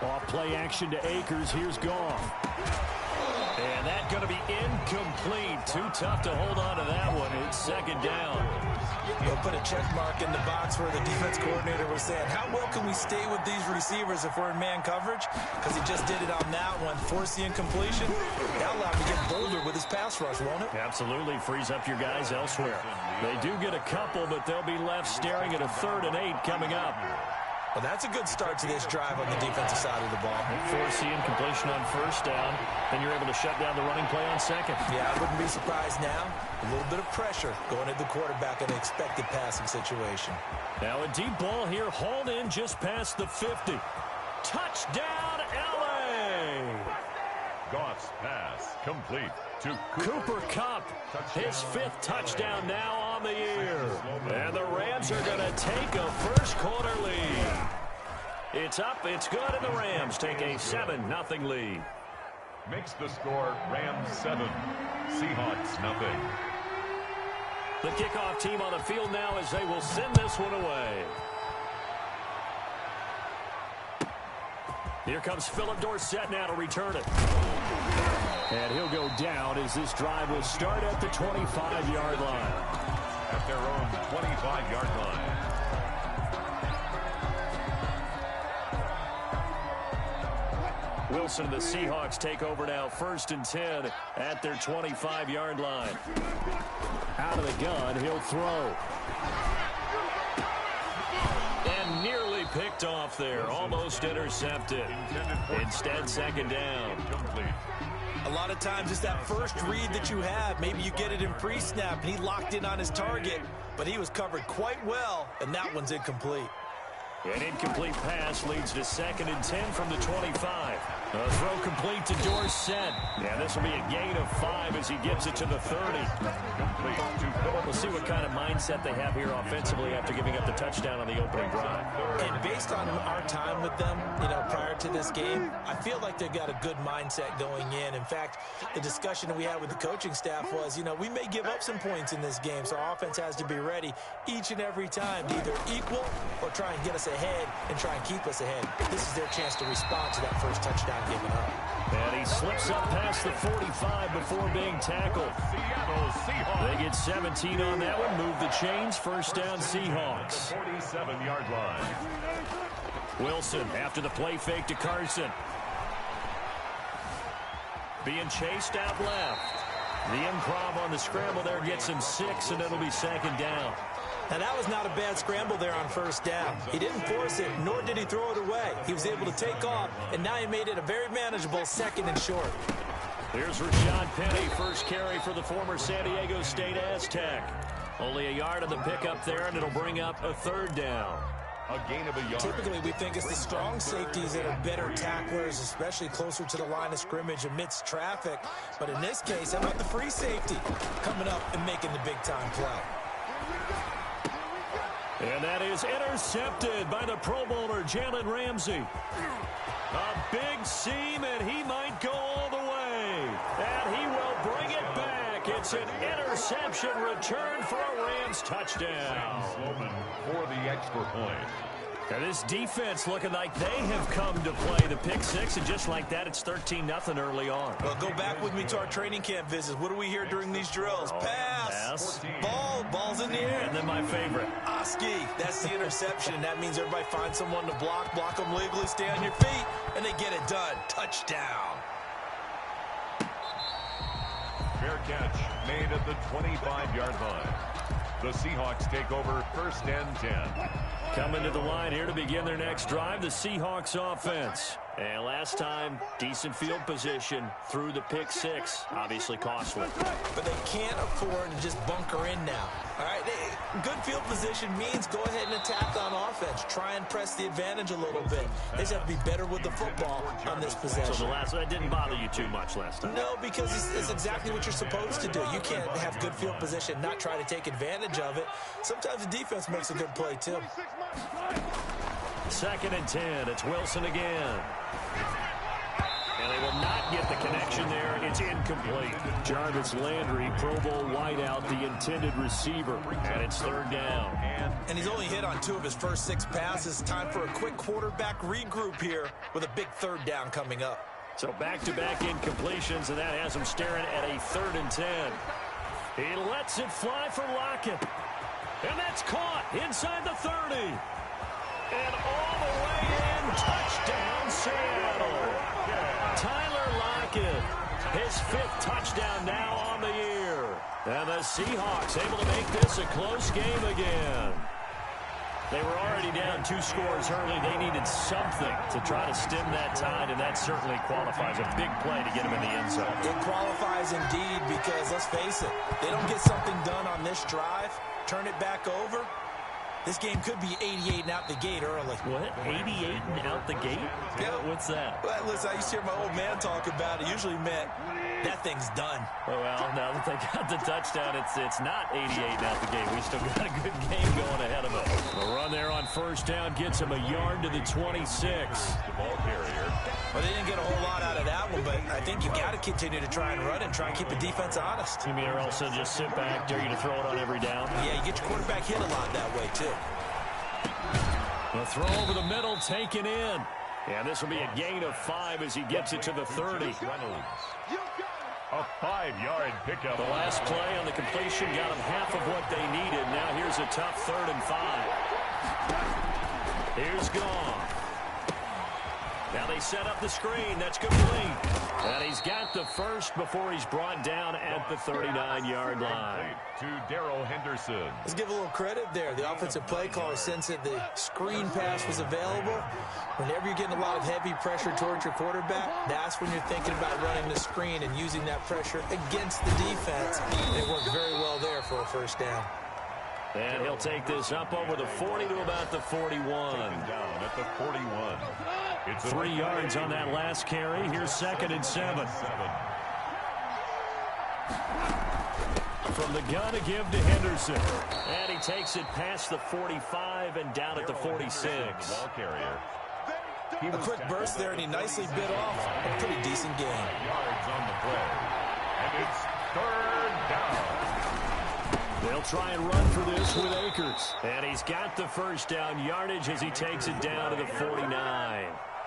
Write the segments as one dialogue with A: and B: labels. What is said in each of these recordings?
A: Off play action to Akers. Here's Goff. And that's going to be incomplete. Too tough to hold on to that one. It's second down.
B: We'll put a check mark in the box where the defense coordinator was saying, how well can we stay with these receivers if we're in man coverage? Because he just did it on that one. Force the incompletion. That'll allow him to get bolder with his pass rush, won't it?
A: Absolutely. Frees up your guys elsewhere. They do get a couple, but they'll be left staring at a 3rd and 8 coming up.
B: Well, that's a good start to this drive on the defensive side of the ball.
A: Force the incompletion on 1st down, then you're able to shut down the running play on 2nd.
B: Yeah, I wouldn't be surprised now. A little bit of pressure going at the quarterback in an expected passing situation.
A: Now a deep ball here, hauled in just past the 50. Touchdown, L.A.!
C: Goff's pass complete to
A: Cooper Kupp, his 5th touchdown now on the year. And the Rams are going to take a first-quarter lead. It's up, it's good, and the Rams take a 7-0 lead.
C: Makes the score Rams 7, Seahawks nothing.
A: The kickoff team on the field now as they will send this one away. Here comes Philip Dorsett now to return it. And he'll go down as this drive will start at the 25-yard line.
C: At their own 25-yard line.
A: Wilson and the Seahawks take over now, 1st and 10 at their 25-yard line. Out of the gun, he'll throw. And nearly picked off there, almost intercepted. Instead, 2nd down.
B: A lot of times it's that first read that you have. Maybe you get it in pre-snap, and he locked in on his target, but he was covered quite well, and that one's incomplete.
A: An incomplete pass leads to 2nd and 10 from the 25. A throw complete to Dorsett. Yeah, this will be a gain of 5 as he gets it to the 30. We'll see what kind of mindset they have here offensively after giving up the touchdown on the opening drive.
B: And based on our time with them, prior to this game, I feel like they've got a good mindset going in. In fact, the discussion that we had with the coaching staff was, we may give up some points in this game, so our offense has to be ready each and every time to either equal or try and get us ahead and try and keep us ahead. This is their chance to respond to that first touchdown given up.
A: And he slips up past the 45 before being tackled. They get 17 on that one. Move the chains. 1st down, Seahawks.
C: 47-yard line.
A: Wilson after the play fake to Carson. Being chased out left. The improv on the scramble there gets him 6, and it'll be 2nd down.
B: Now, that was not a bad scramble there on 1st down. He didn't force it, nor did he throw it away. He was able to take off, and now he made it a very manageable 2nd and short.
A: Here's Rashad Penny, first carry for the former San Diego State Aztec. Only a yard on the pickup there, and it'll bring up a 3rd down.
C: A gain of a yard.
B: Typically, we think it's the strong safeties that are better tacklers, especially closer to the line of scrimmage amidst traffic. But in this case, how about the free safety coming up and making the big-time play?
A: And that is intercepted by the Pro Bowler, Jalen Ramsey. A big seam, and he might go all the way. And he will bring it back. It's an interception return for a Rams touchdown.
C: Sloman for the extra point.
A: And this defense looking like they have come to play the pick 6, and just like that, it's 13-0 early on.
B: Well, go back with me to our training camp visits. What do we hear during these drills? Pass. Ball's in the air.
A: And then my favorite.
B: Oski, that's the interception. That means everybody finds someone to block them legally, stay on your feet, and they get it done. Touchdown.
C: Fair catch made at the 25-yard line. The Seahawks take over 1st and 10.
A: Coming to the line here to begin their next drive, the Seahawks offense. And last time, decent field position through the pick 6. Obviously costly.
B: But they can't afford to just bunker in now. All right, good field position means go ahead and attack on offense. Try and press the advantage a little bit. They just have to be better with the football on this possession.
A: So that didn't bother you too much last time?
B: No, because it's exactly what you're supposed to do. You can't have good field position, not try to take advantage of it. Sometimes the defense makes a good play, too.
A: 2nd and 10. It's Wilson again. And they will not get the connection there. It's incomplete. Jarvis Landry, Pro Bowl wideout, the intended receiver. And it's third down.
B: And he's only hit on 2 of his first 6 passes. Time for a quick quarterback regroup here with a big third down coming up.
A: So back-to-back incompletions, and that has him staring at a 3rd and 10. He lets it fly for Lockett. And that's caught inside the 30. And all the way in, touchdown Seattle. Tyler Lockett, his 5th touchdown now on the year. And the Seahawks able to make this a close game again. They were already down 2 scores early. They needed something to try to stem that tide, and that certainly qualifies. A big play to get them in the end zone.
B: It qualifies indeed because, let's face it, they don't get something done on this drive, turn it back over, this game could be 88 and out the gate early.
A: What? 88 and out the gate?
B: Yeah.
A: What's that?
B: Well, listen, I used to hear my old man talk about it. Usually meant that thing's done.
A: Oh, well, now that they got the touchdown, it's not 88 and out the gate. We still got a good game going ahead of us. The run there on first down gets him a yard to the 26.
C: The ball carrier.
B: Well, they didn't get a whole lot out of that one, but I think you got to continue to try and run and try and keep the defense honest.
A: You mean or else just sit back, dare you to throw it on every down?
B: Yeah, you get your quarterback hit a lot that way, too.
A: The throw over the middle taken in. And this will be a gain of 5 as he gets it to the 30.
C: A 5-yard pickup.
A: The last play on the completion got him half of what they needed. Now here's a tough 3rd and 5. Here's Goff. Now they set up the screen. That's complete. And he's got the first before he's brought down at the 39-yard line.
C: To Darrell Henderson.
B: Let's give a little credit there. The offensive play caller sensed that the screen pass was available. Whenever you're getting a lot of heavy pressure towards your quarterback, that's when you're thinking about running the screen and using that pressure against the defense. And it worked very well there for a first down.
A: And he'll take this up over the 40 to about the 41.
C: Down at the 41. It's
A: 3 yards on that last carry. Here's 2nd and 7. From the gun to give to Henderson. And he takes it past the 45 and down at the 46.
C: Ball carrier.
B: A quick burst there, and he nicely bit off a pretty decent game.
C: Yards on the play. And it's 3rd down.
A: They'll try and run for this with Akers. And he's got the first down yardage as he takes it down to the 49.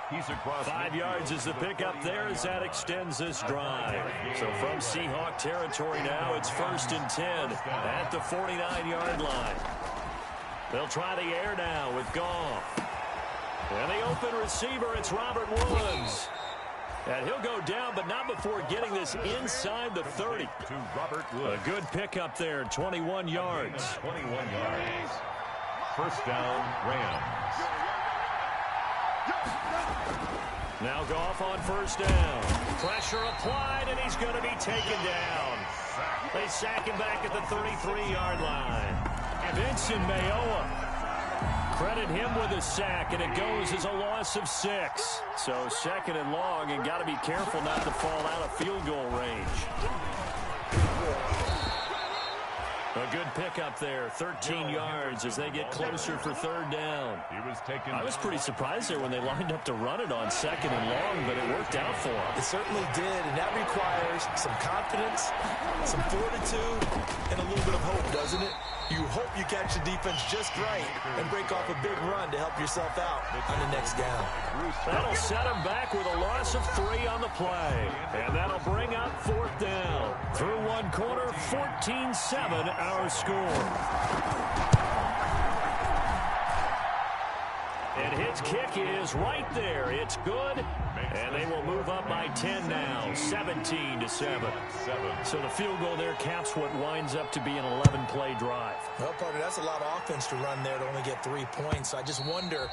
C: He's across
A: 5 yards is the pickup there as that extends this drive. So from Seahawk territory now, it's 1st and 10 at the 49-yard line. They'll try the air now with Goff. And the open receiver, it's Robert Woods. And he'll go down, but not before getting this inside the 30.
C: To Robert Woods.
A: A good pickup there, 21 yards.
C: 21 yards. First down, Rams.
A: Now Goff on first down. Pressure applied, and he's going to be taken down. They sack him back at the 33-yard line. Vincent Mayoa. Credit him with a sack, and it goes as a loss of 6. So 2nd and long, and got to be careful not to fall out of field goal range. A good pickup there, 13 yards as they get closer for 3rd down. I was pretty surprised there when they lined up to run it on 2nd and long, but it worked out for them.
B: It certainly did, and that requires some confidence, some fortitude, and a little bit of hope, doesn't it? You hope you catch the defense just right and break off a big run to help yourself out on the next down.
A: That'll set him back with a loss of 3 on the play. And that'll bring up 4th down. Through one quarter, 14-7 our score. And his kick is right there. It's good. And they will move up by 10 now, 17-7. So the field goal there caps what winds up to be an 11-play drive.
B: Well, partner, that's a lot of offense to run there to only get 3 points. I just wonder,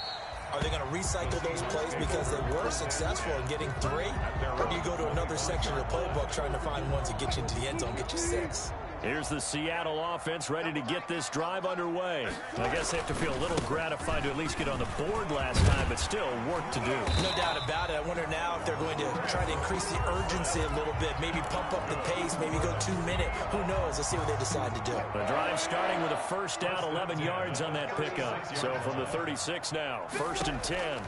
B: are they going to recycle those plays because they were successful in getting 3? Or do you go to another section of the playbook trying to find ones that get you into the end zone, get you 6?
A: Here's the Seattle offense ready to get this drive underway. I guess they have to feel a little gratified to at least get on the board last time, but still work to do.
B: No doubt about it. I wonder now if they're going to try to increase the urgency a little bit, maybe pump up the pace, maybe go 2-minute. Who knows? Let's see what they decide to do.
A: The drive starting with a first down, 11 yards on that pickup. So from the 36 now, 1st and 10.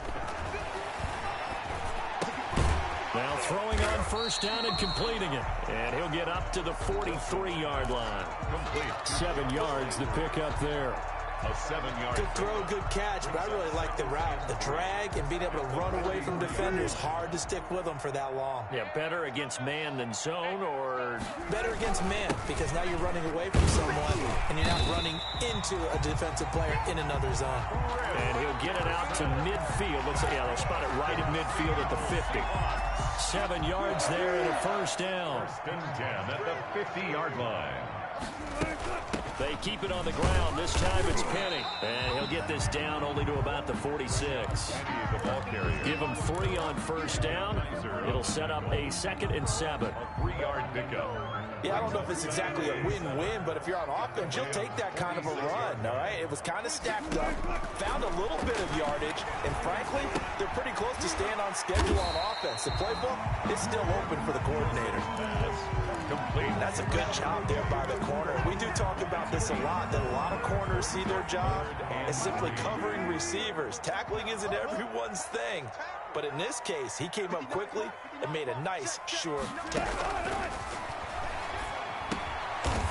A: Now throwing on first down and completing it. And he'll get up to the 43-yard line.
C: Complete.
A: 7 yards the pickup there.
C: A 7-yard.
B: Good throw, good catch, but I really like the route. The drag and being able to run away from defenders, hard to stick with them for that long.
A: Yeah, better against man than zone, or?
B: Better against man, because now you're running away from someone and you're not running into a defensive player in another zone.
A: And he'll get it out to midfield. Let's say, yeah, they'll spot it right at midfield at the 50. 7 yards there and a first down.
C: First and 10 at the 50-yard line.
A: They keep it on the ground. This time it's Penny. And he'll get this down only to about the 46.
C: Penny, the ball carrier.
A: Give him 3 on first down. It'll set up a 2nd and 7.
C: A 3-yard pickup.
B: Yeah, I don't know if it's exactly a win-win, but if you're on offense, you'll take that kind of a run, all right? It was kind of stacked up, found a little bit of yardage, and frankly, they're pretty close to staying on schedule on offense. The playbook is still open for the coordinator.
C: Complete.
B: That's a good job there by the corner. We do talk about this a lot, that a lot of corners see their job as simply covering receivers. Tackling isn't everyone's thing, but in this case, he came up quickly and made a nice, sure tackle.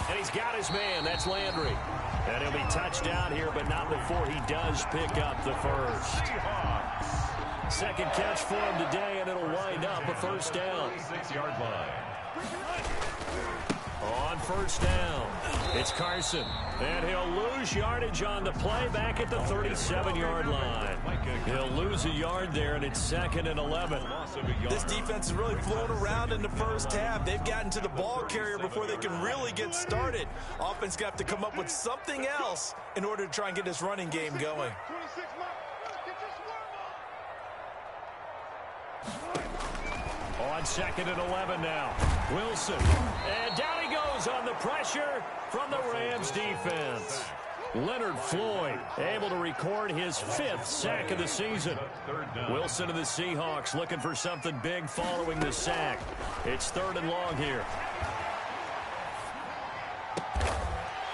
A: And he's got his man. That's Landry. And he'll be touched down here, but not before he does pick up the first. Second catch for him today, and it'll wind up a first down.
C: 6-yard line.
A: On first down, it's Carson. And he'll lose yardage on the play back at the 37-yard line. He'll lose a yard there, and it's 2nd and 11.
B: This defense is really flown around in the first half. They've gotten to the ball carrier before they can really get started. Offense got to come up with something else in order to try and get this running game going.
A: On 2nd and 11 now. Wilson. And down he goes on the pressure from the Rams defense. Leonard Floyd able to record his 5th sack of the season. Wilson and the Seahawks looking for something big following the sack. It's 3rd and long here.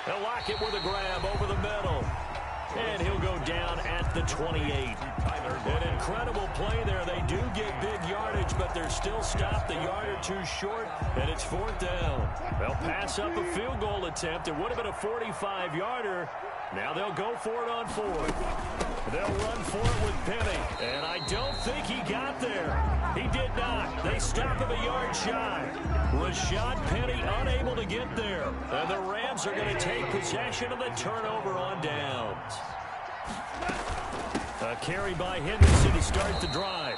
A: They'll lock it with a grab over the middle. And he'll go down at the 28. An incredible play there. They do get big yardage, but they're still stopped a yard or two short, and it's 4th down. They'll pass up a field goal attempt. It would have been a 45-yarder. Now they'll go for it on 4th. They'll run for it with Penny, and I don't think he got there. He did not. They stop him a yard shy. Rashad Penny unable to get there, and the Rams are going to take possession of the turnover on downs. A carry by Henderson to start the drive.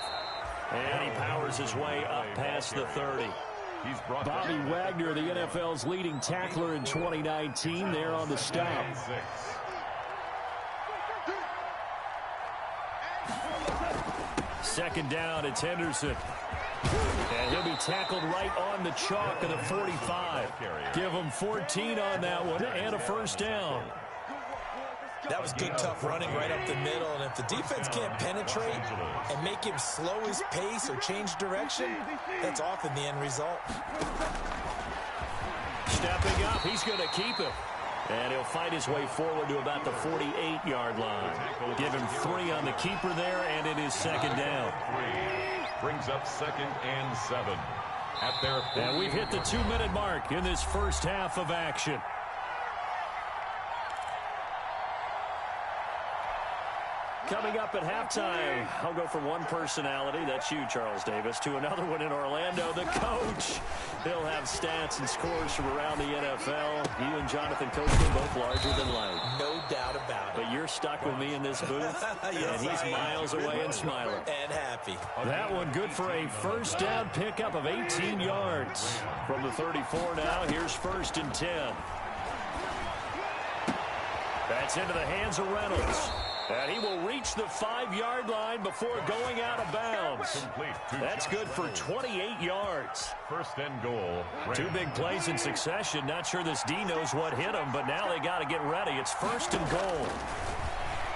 A: And he powers his way up past the 30. Bobby Wagner, the NFL's leading tackler in 2019, there on the stop. Second down, it's Henderson. And he'll be tackled right on the chalk of the 45. Give him 14 on that one and a first down.
B: That was good, tough running right up the middle, and if the defense can't penetrate and make him slow his pace or change direction, that's often the end result.
A: Stepping up, he's going to keep it. And he'll fight his way forward to about the 48-yard line. Give him 3 on the keeper there, and it is 2nd down.
C: Brings up 2nd and 7. At their
A: and we've hit the 2-minute mark in this first half of action. Coming up at halftime, I'll go from one personality, that's you, Charles Davis, to another one in Orlando, the coach. He'll have stats and scores from around the NFL. You and Jonathan Coachman both larger than life.
B: No doubt about it.
A: But you're stuck with me in this booth,
B: yes,
A: and he's miles away and smiling.
B: And happy.
A: That one good for a first down pickup of 18 yards. From the 34 now, here's 1st and 10. That's into the hands of Reynolds. And he will reach the 5-yard line before going out of bounds. That's good for 28 yards.
C: 1st and goal.
A: 2 big plays in succession. Not sure this D knows what hit him, but now they got to get ready. It's 1st and goal.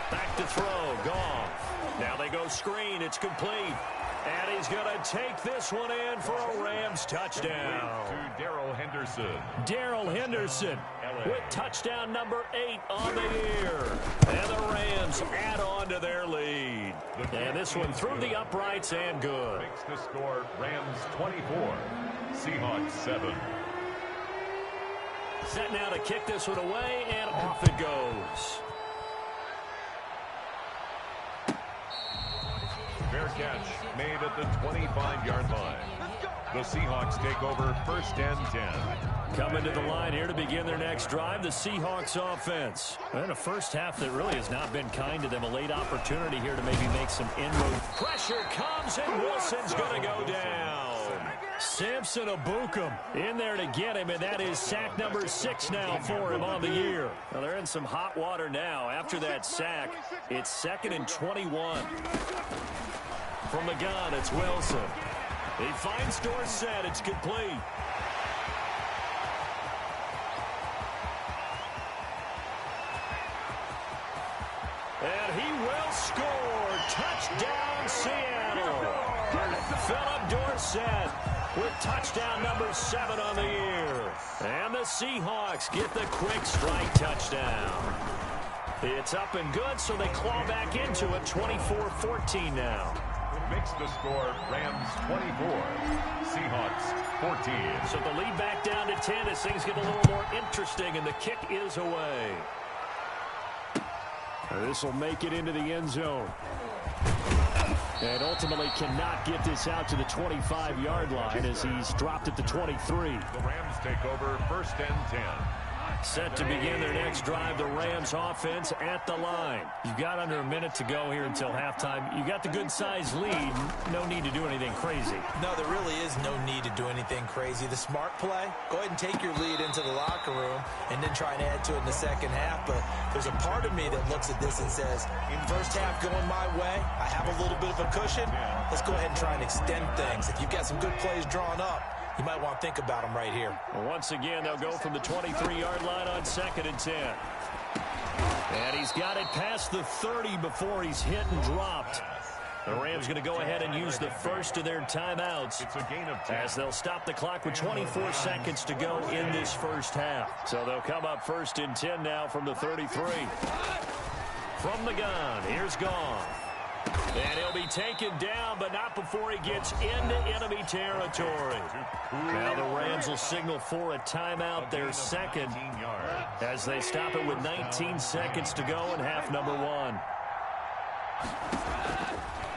A: Back to throw. Goff. Now they go screen. It's complete. And he's going to take this one in for a Rams touchdown.
C: To Darrell Henderson.
A: Darrell Henderson. with touchdown number 8 on the year. And the Rams add on to their lead. And this one through the uprights and good.
C: Makes the score Rams 24, Seahawks 7.
A: Set now to kick this one away, and off it goes.
C: Fair catch made at the 25-yard line. The Seahawks take over 1st and 10.
A: Coming to the line here to begin their next drive, the Seahawks offense. And a first half that really has not been kind to them. A late opportunity here to maybe make some inroad. Pressure comes, and Wilson's going to go down. Samson Abukum in there to get him, and that is sack number 6 now for him on the year. Well, they're in some hot water now. After that sack, it's 2nd and 21. From the gun, it's Wilson. He finds Dorsett. It's complete. And he will score. Touchdown, Seattle. Philip Dorsett with touchdown number 7 on the year. And the Seahawks get the quick strike touchdown. It's up and good, so they claw back into it. 24-14 now.
C: Makes the score Rams 24, Seahawks 14.
A: So the lead back down to 10 as things get a little more interesting, and the kick is away. This will make it into the end zone. And ultimately cannot get this out to the 25-yard line as he's dropped at the 23.
C: The Rams take over 1st and 10.
A: Set to begin their next drive, the Rams offense at the line. You've got under a minute to go here until halftime. You got the good-sized lead. No need to do anything crazy.
B: No, there really is no need to do anything crazy. The smart play, go ahead and take your lead into the locker room and then try and add to it in the second half. But there's a part of me that looks at this and says, first half going my way, I have a little bit of a cushion. Let's go ahead and try and extend things. If you've got some good plays drawn up, you might want to think about them right here.
A: Well, once again, they'll go from the 23-yard line on 2nd and 10. And he's got it past the 30 before he's hit and dropped. The Rams going to go ahead and use the first of their timeouts.
C: It's a gain of 10.
A: As they'll stop the clock with 24 seconds to go in this first half. So they'll come up 1st and 10 now from the 33. From the gun, here's Goff. And he'll be taken down, but not before he gets into enemy territory. Now the Rams will signal for a timeout, their second, as they stop it with 19 seconds to go in half number 1.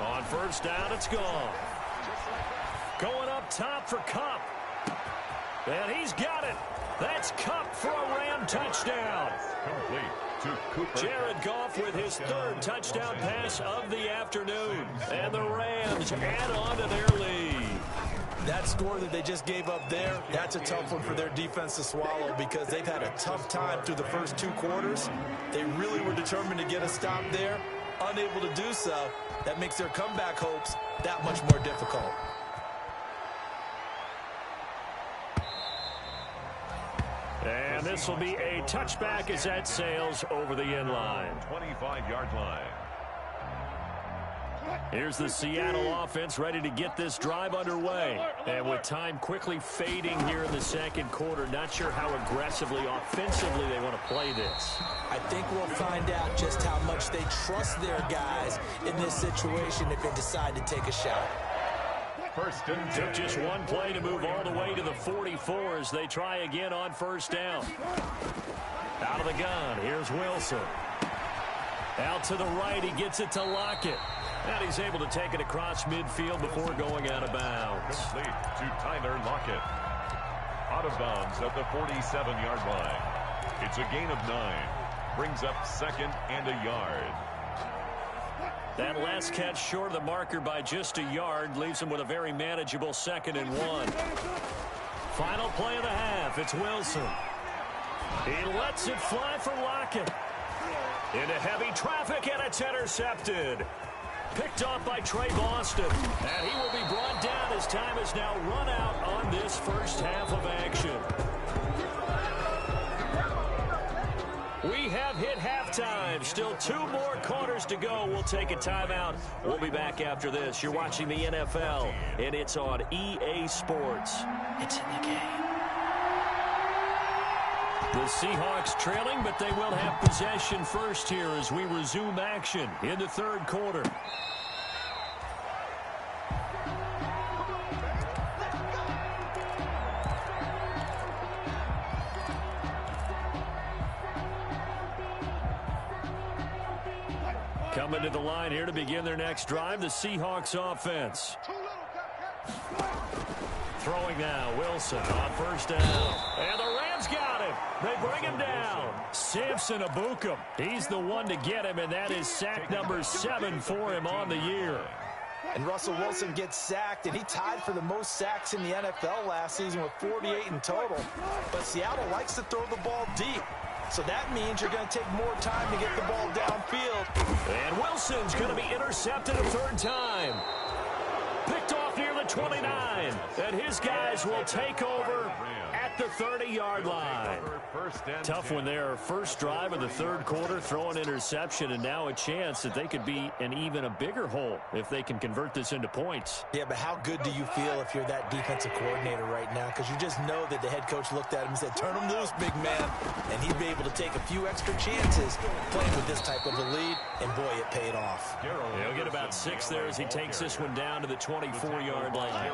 A: On first down, it's Goff. Going up top for Kupp. And he's got it. That's Kupp for a Ram touchdown.
C: Complete to Cooper.
A: Jared Goff with his 3rd touchdown pass of the afternoon. And the Rams add on to their lead.
B: That score that they just gave up there, that's a tough one for their defense to swallow because they've had a tough time through the first 2 quarters. They really were determined to get a stop there. Unable to do so, that makes their comeback hopes that much more difficult.
A: And this will be a touchback as that sails over the end line.
C: 25-yard line.
A: Here's the Seattle offense ready to get this drive underway. And with time quickly fading here in the second quarter, not sure how aggressively, offensively they want to play this.
B: I think we'll find out just how much they trust their guys in this situation if they decide to take a shot.
C: 1st and 10.
A: Took just one play to move all the way to the 44 as they try again on first down. Out of the gun, here's Wilson. Out to the right, he gets it to Lockett. And he's able to take it across midfield before going out of bounds.
C: Complete to Tyler Lockett. Out of bounds at the 47-yard line. It's a gain of 9. Brings up 2nd and a yard.
A: That last catch short of the marker by just a yard leaves him with a very manageable 2nd and 1. Final play of the half. It's Wilson. He lets it fly for Lockett. Into heavy traffic, and it's intercepted. Picked off by Trey Boston. And he will be brought down as time has now run out on this first half of action. We have hit halftime. Still 2 more quarters to go. We'll take a timeout. We'll be back after this. You're watching the NFL, and it's on EA Sports. It's in the game. The Seahawks trailing, but they will have possession first here as we resume action in the third quarter. Coming to the line here to begin their next drive, the Seahawks offense. Throwing now, Wilson on first down. And the Rams got him. They bring him down. Samson Ebukam. He's the one to get him, and that is sack number 7 for him on the year.
B: And Russell Wilson gets sacked, and he tied for the most sacks in the NFL last season with 48 in total. But Seattle likes to throw the ball deep. So that means you're going to take more time to get the ball downfield.
A: And Wilson's going to be intercepted a third time. Picked off near the 29. And his guys will take over at the 30-yard line. Tough one there. First drive of the third quarter, throw an interception, and now a chance that they could be in even a bigger hole if they can convert this into points.
B: Yeah, but how good do you feel if you're that defensive coordinator right now? Because you just know that the head coach looked at him and said, turn him loose, big man. And he'd be able to take a few extra chances playing with this type of a lead, and boy, it paid off.
A: He'll get about 6 there as he takes this one down to the 24-yard line.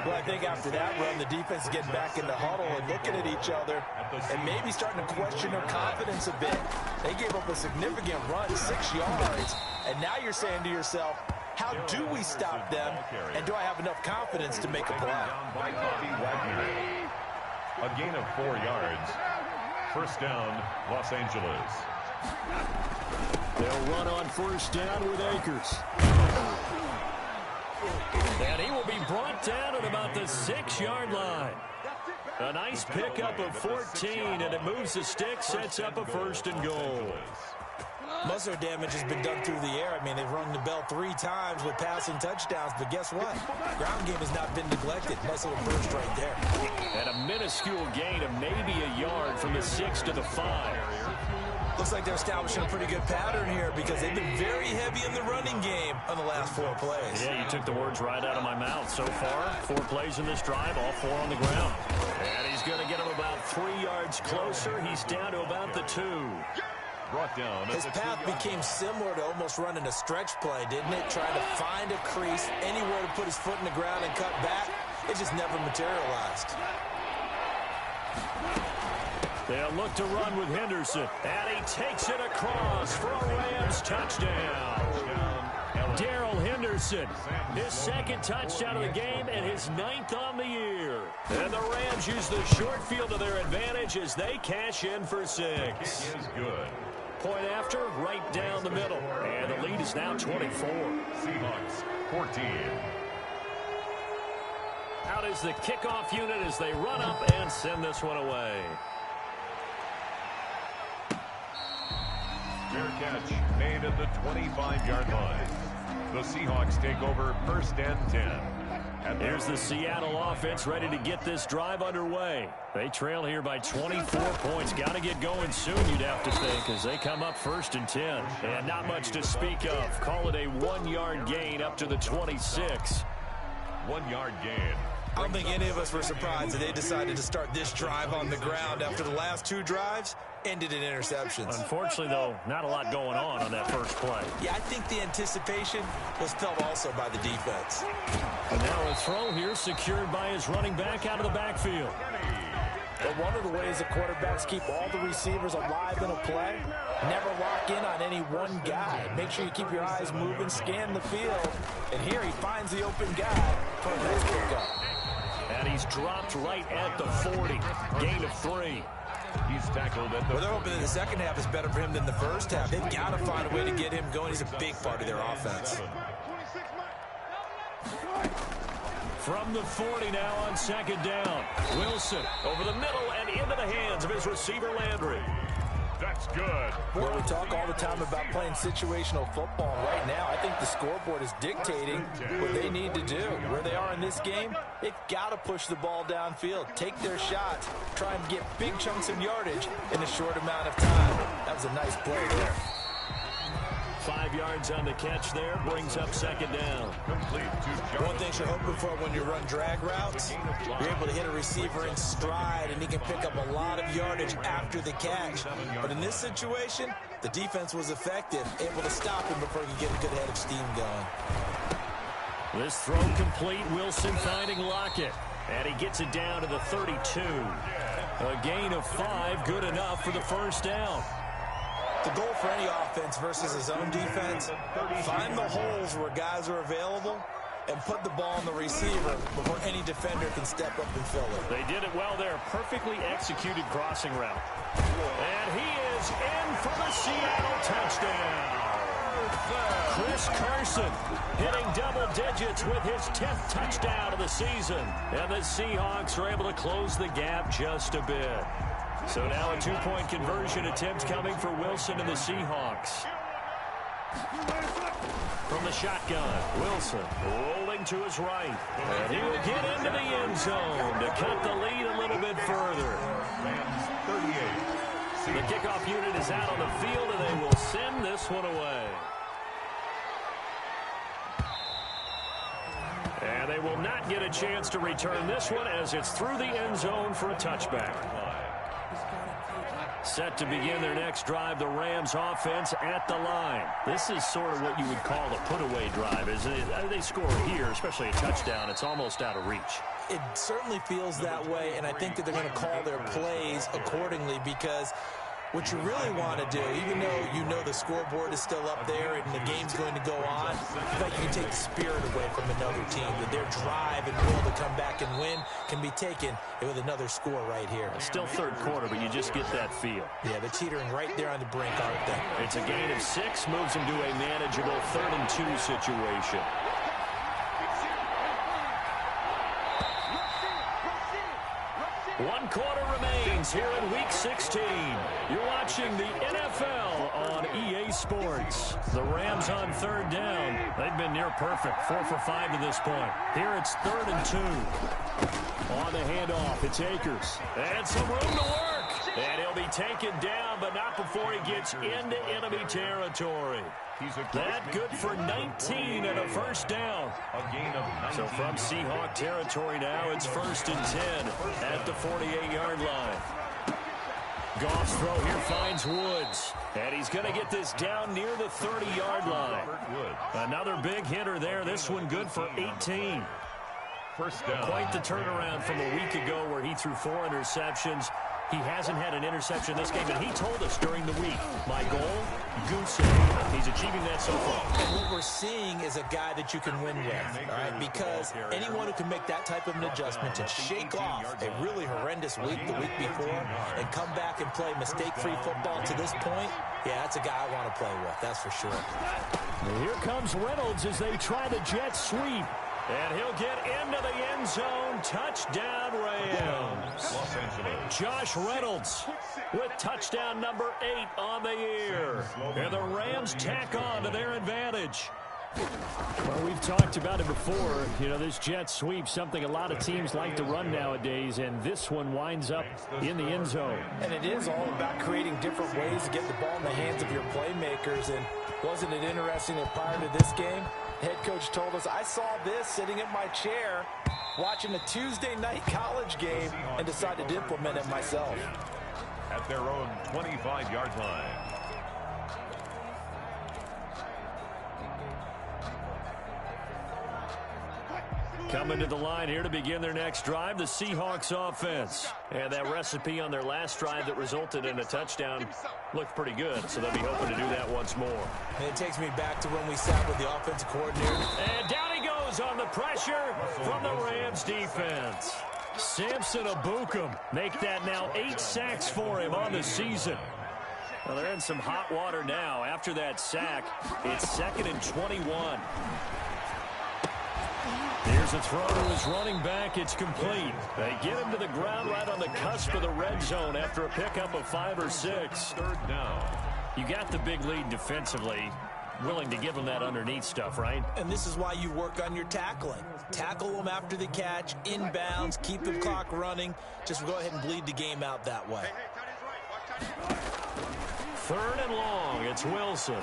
B: Well, I think after that run, the defense is getting back in the huddle and looking at each other and maybe starting to question their confidence a bit. They gave up a significant run, 6 yards, and now you're saying to yourself, how do we stop them, and do I have enough confidence to make a play?
C: A gain of 4 yards. First down, Los Angeles.
A: They'll run on first down with Akers. And he will be brought down at about the 6-yard line. A nice pickup of 14, and it moves the stick, sets up a first and goal.
B: Most of their damage has been done through the air. I mean, they've rung the bell 3 times with passing touchdowns, but guess what? Ground game has not been neglected. Nice little burst right there.
A: And a minuscule gain of maybe a yard from the 6 to the 5.
B: Looks like they're establishing a pretty good pattern here because they've been very heavy in the running game on the last 4 plays.
A: Yeah, you took the words right out of my mouth. So far, 4 plays in this drive, all 4 on the ground. And he's going to get him about 3 yards closer. He's down to about the 2.
C: Brought down.
B: His path became similar to almost running a stretch play, didn't it? Trying to find a crease, anywhere to put his foot in the ground and cut back. It just never materialized.
A: They'll look to run with Henderson. And he takes it across for a Rams touchdown. Darrell Henderson, his 2nd touchdown of the game and his 9th on the year. And the Rams use the short field to their advantage as they cash in for 6.
C: Is good.
A: Point after, right down the middle. And the lead is now 24.
C: Seahawks 14.
A: Out is the kickoff unit as they run up and send this one away.
C: Fair catch made at the 25-yard line. The Seahawks take over first and 10. And
A: here's the Seattle offense ready to get this drive underway. They trail here by 24 points. Got to get going soon, you'd have to think, as they come up first and 10. And not much to speak of. Call it a 1-yard gain up to the 26.
C: 1-yard gain.
B: I don't think any of us were surprised that they decided to start this drive on the ground after the last 2 drives ended in interceptions.
A: Unfortunately, though, not a lot going on that first play.
B: Yeah, I think the anticipation was felt also by the defense.
A: And now a throw here secured by his running back out of the backfield.
B: But one of the ways that quarterbacks keep all the receivers alive in a play, never lock in on any one guy. Make sure you keep your eyes moving, scan the field. And here he finds the open guy for a nice pickup.
A: And he's dropped right at the 40. Gain of 3.
C: He's tackled at the...
B: Well, they're hoping that the second half is better for him than the first half. They've got to find a way to get him going. He's a big part of their offense.
A: From the 40 now on second down. Wilson over the middle and into the hands of his receiver Landry.
C: That's good.
B: Well, we talk all the time about playing situational football. Right now, I think the scoreboard is dictating what they need to do. Where they are in this game, they've got to push the ball downfield, take their shots, try and get big chunks of yardage in a short amount of time. That was a nice play there.
A: 5 yards on the catch there. Brings up second down.
B: One thing you're hoping for when you run drag routes, you're able to hit a receiver in stride, and he can pick up a lot of yardage after the catch. But in this situation, the defense was effective, able to stop him before he could get a good head of steam going.
A: This throw complete. Wilson finding Lockett. And he gets it down to the 32. A gain of 5, good enough for the first down.
B: The goal for any offense versus his own defense, find the holes where guys are available and put the ball on the receiver before any defender can step up and fill it.
A: They did it well there. Perfectly executed crossing route. And he is in for the Seattle touchdown. Chris Carson hitting double digits with his 10th touchdown of the season. And the Seahawks are able to close the gap just a bit. So now a 2-point conversion attempt coming for Wilson and the Seahawks. From the shotgun, Wilson rolling to his right. And he will get into the end zone to cut the lead a little bit further. The kickoff unit is out on the field, and they will send this one away. And they will not get a chance to return this one as it's through the end zone for a touchback. Set to begin their next drive, the Rams offense at the line. This is sort of what you would call a put-away drive, isn't it? They score here, especially a touchdown. It's almost out of reach.
B: It certainly feels that way, and I think that they're going to call their plays accordingly, because what you really want to do, even though you know the scoreboard is still up there and the game's going to go on, I think you can take the spirit away from another team, that their drive and will to come back and win can be taken with another score right here.
A: Still third quarter, but you just get that feel.
B: Yeah, they're teetering right there on the brink, aren't they?
A: It's a gain of 6, moves them to a manageable 3rd and 2 situation. One quarter remains here in Week 16. You're watching the NFL on EA Sports. The Rams on 3rd down. They've been near perfect, 4 for 5 to this point. Here it's 3rd and 2. On the handoff, it's Akers. And some room to work. And he'll be taken down, but not before he gets into enemy territory. That good for 19 and a first down. So from Seahawk territory now, it's 1st and 10 at the 48-yard line. Goff's throw here finds Woods. And he's going to get this down near the 30-yard line. Another big hitter there. This one good for 18.
C: First down.
A: Quite the turnaround from a week ago where he threw 4 interceptions. He hasn't had an interception this game, and he told us during the week, my goal, goose egg. He's achieving that so far.
B: And what we're seeing is a guy that you can win with, all right? Because anyone who can make that type of an adjustment and shake off a really horrendous week the week before and come back and play mistake-free football to this point, yeah, that's a guy I want to play with, that's for sure.
A: And here comes Reynolds as they try the jet sweep. And he'll get into the end zone. Touchdown, Rams.
C: Los Angeles.
A: Josh Reynolds with touchdown number 8 on the year. And the Rams tack on to their advantage. Well, we've talked about it before. You know, this jet sweep, something a lot of teams like to run nowadays, and this one winds up in the end zone.
B: And it is all about creating different ways to get the ball in the hands of your playmakers. And wasn't it interesting that prior to this game, head coach told us, I saw this sitting in my chair watching a Tuesday night college game and decided to implement it myself.
C: At their own 25-yard line.
A: Coming to the line here to begin their next drive, the Seahawks offense. And that recipe on their last drive that resulted in a touchdown looked pretty good, so they'll be hoping to do that once more.
B: And it takes me back to when we sat with the offensive coordinator.
A: And down he goes on the pressure from the Rams defense. Samson Abukum make that now 8 sacks for him on the season. Well, they're in some hot water now. After that sack, it's 2nd and 21. Here's a throw to his running back. It's complete. They get him to the ground right on the cusp of the red zone after a pickup of 5 or 6.
C: 3rd down.
A: You got the big lead defensively. Willing to give them that underneath stuff, right?
B: And this is why you work on your tackling. Tackle them after the catch, inbounds, keep the clock running. Just go ahead and bleed the game out that way.
A: 3rd and long. It's Wilson.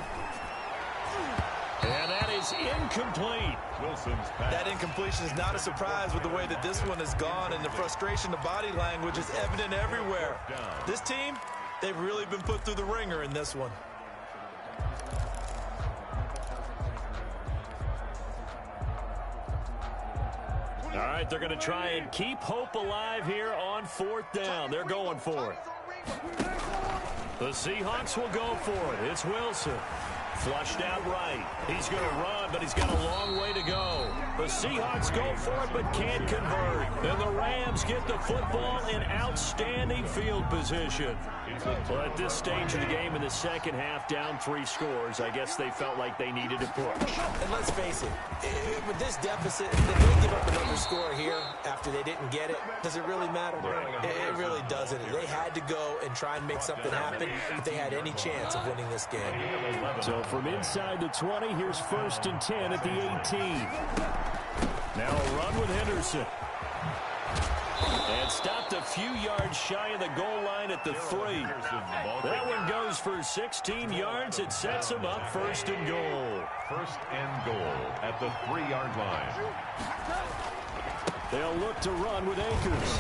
A: And that is incomplete.
C: Wilson's pass.
B: That incompletion is not a surprise with the way that this one has gone, and the frustration, the body language is evident everywhere. This team, they've really been put through the ringer in this one.
A: All right, they're going to try and keep hope alive here on 4th down. They're going for it. The Seahawks will go for it. It's Wilson. Flushed out right. He's going to run, but he's got a long way to go. The Seahawks go for it, but can't convert. And the Rams get the football in outstanding field position. Well, at this stage of the game in the second half, down 3 scores, I guess they felt like they needed to push.
B: And let's face it, with this deficit, if they give up another score here after they didn't get it, does it really matter? It really doesn't. They had to go and try and make something happen if they had any chance of winning this game.
A: So from inside the 20, here's 1st and 10 at the 18. Now a run with Henderson. And stopped a few yards shy of the goal line at the 3. That one goes for 16 yards. It sets him up 1st and goal.
C: 1st and goal at the 3-yard line.
A: They'll look to run with Akers.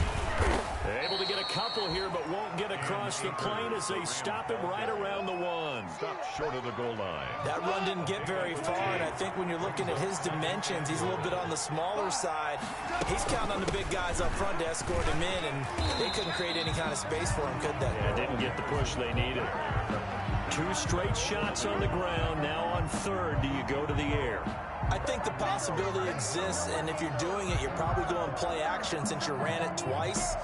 A: Able to get a couple here, but won't get across the plane as they stop him right around the 1.
C: Stopped short of the goal line.
B: That run didn't get very far, and I think when you're looking at his dimensions, he's a little bit on the smaller side. He's counting on the big guys up front to escort him in, and they couldn't create any kind of space for him, could they?
A: Yeah, didn't get the push they needed. 2 straight shots on the ground. Now on 3rd, do you go to the air?
B: I think the possibility exists, and if you're doing it, you're probably going play action since you ran it twice.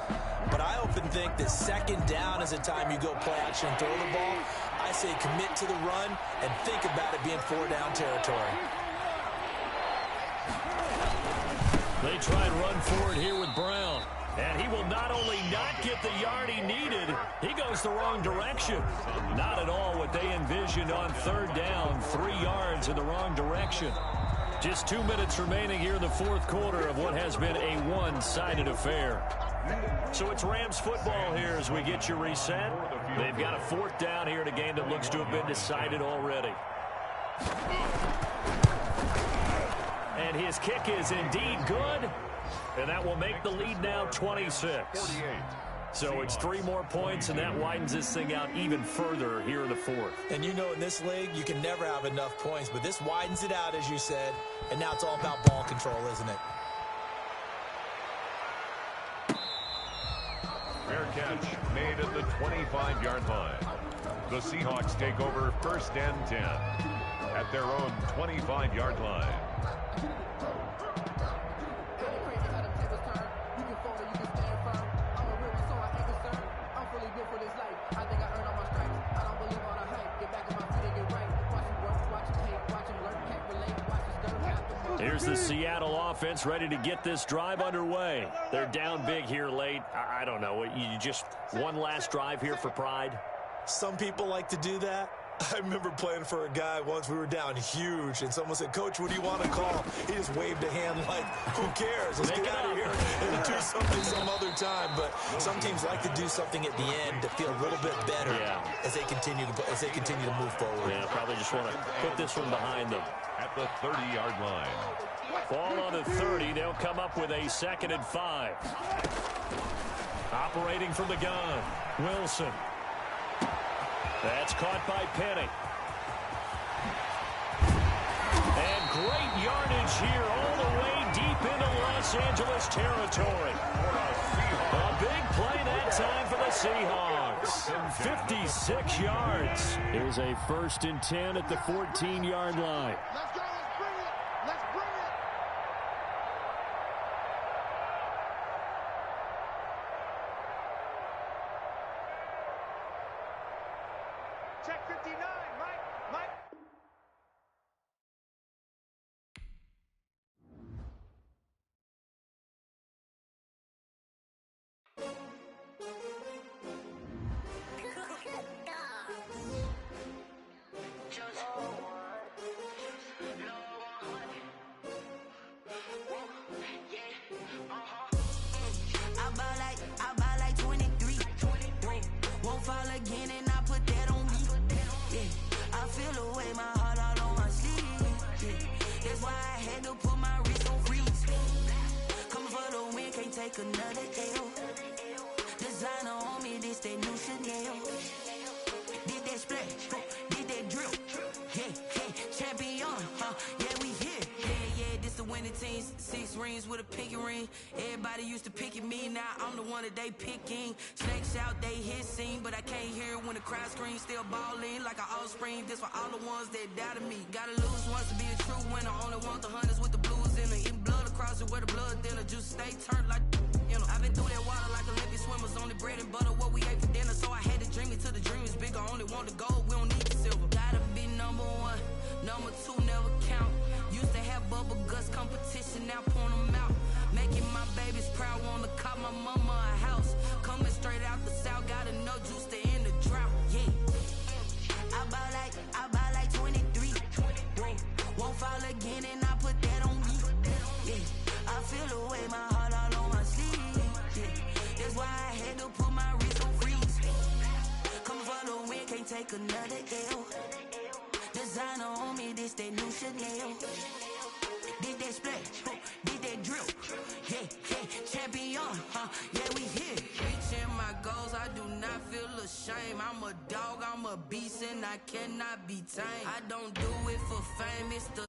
B: But I often think that 2nd down is the time you go play action and throw the ball. I say commit to the run and think about it being 4-down territory.
A: They try and run forward here with Brown. And he will not only not get the yard he needed, he goes the wrong direction. Not at all what they envisioned on 3rd down. 3 yards in the wrong direction. Just 2 minutes remaining here in the 4th quarter of what has been a one-sided affair. So it's Rams football here as we get you reset. They've got a 4th down here in a game that looks to have been decided already. And his kick is indeed good. And that will make the lead now 26. So it's 3 more points, and that widens this thing out even further here in the 4th.
B: And you know in this league, you can never have enough points, but this widens it out, as you said, and now it's all about ball control, isn't it?
C: Fair catch made at the 25-yard line. The Seahawks take over 1st and 10 at their own 25-yard line.
A: Here's the Seattle offense ready to get this drive underway. They're down big here late. I don't know. You just one last drive here for pride?
B: Some people like to do that. I remember playing for a guy once. We were down huge, and someone said, "Coach, what do you want to call?" He just waved a hand like, "Who cares? Let's get out of here and do something some other time." But some teams like to do something at the end to feel a little bit better as they continue to move forward.
A: Yeah, probably just want to put this one behind them.
C: At the 30-yard line.
A: Ball on the 30. They'll come up with a 2nd and 5. Operating from the gun, Wilson. That's caught by Penny. And great yardage here all the way deep into Los Angeles territory. A big play that time for the Seahawks. 56 yards. Here's a 1st and 10 at the 14-yard line.
D: Let's go. Let's bring it. Let's bring it. Check 59, Mike.
E: I buy like 23. Won't fall again and I put that on me. Yeah, I feel the way my heart all on my sleeve. had to put my wrist on freeze. Coming for the win, can't take another L. Designer on me, this that new Chanel. Did that splash, did that drill. Yeah, champion, yeah, we here. Yeah, this the winning team. 6 rings with a pinky ring. Everybody used to pick at me, now I'm the one that they picking. Snakes out, they hissing, but I can't hear when the crowd screams. Still balling like an offspring. This for all the ones that doubted me. Gotta lose once to be a true winner. Only want the hunters with the blues in it. Eating blood across it where the blood thinner. Juice stay turned like you know. I've been through that water like Olympic swimmers. Only bread and butter what we ate for dinner. So I had to dream it till the dream is bigger. Only want the gold, we don't need the silver. Gotta be number 1, number 2 never count. Used to have bubble guts competition, now point them out. Making my babies proud, wanna cop my mama a house. Coming straight out the south, gotta know juice to end the drought. Yeah, I buy like 23. Won't fall again and I put that on me. Yeah, I feel the way, my heart all on my sleeve. Yeah, that's why I had to put my wrist on freeze. Coming for the win, can't take another L. Designer on me, this that new Chanel. Did that splash, did that drill. Yeah, champion, yeah, we here. Reaching my goals, I do not feel ashamed. I'm a dog, I'm a beast, and I cannot be tamed. I don't do it for fame, it's the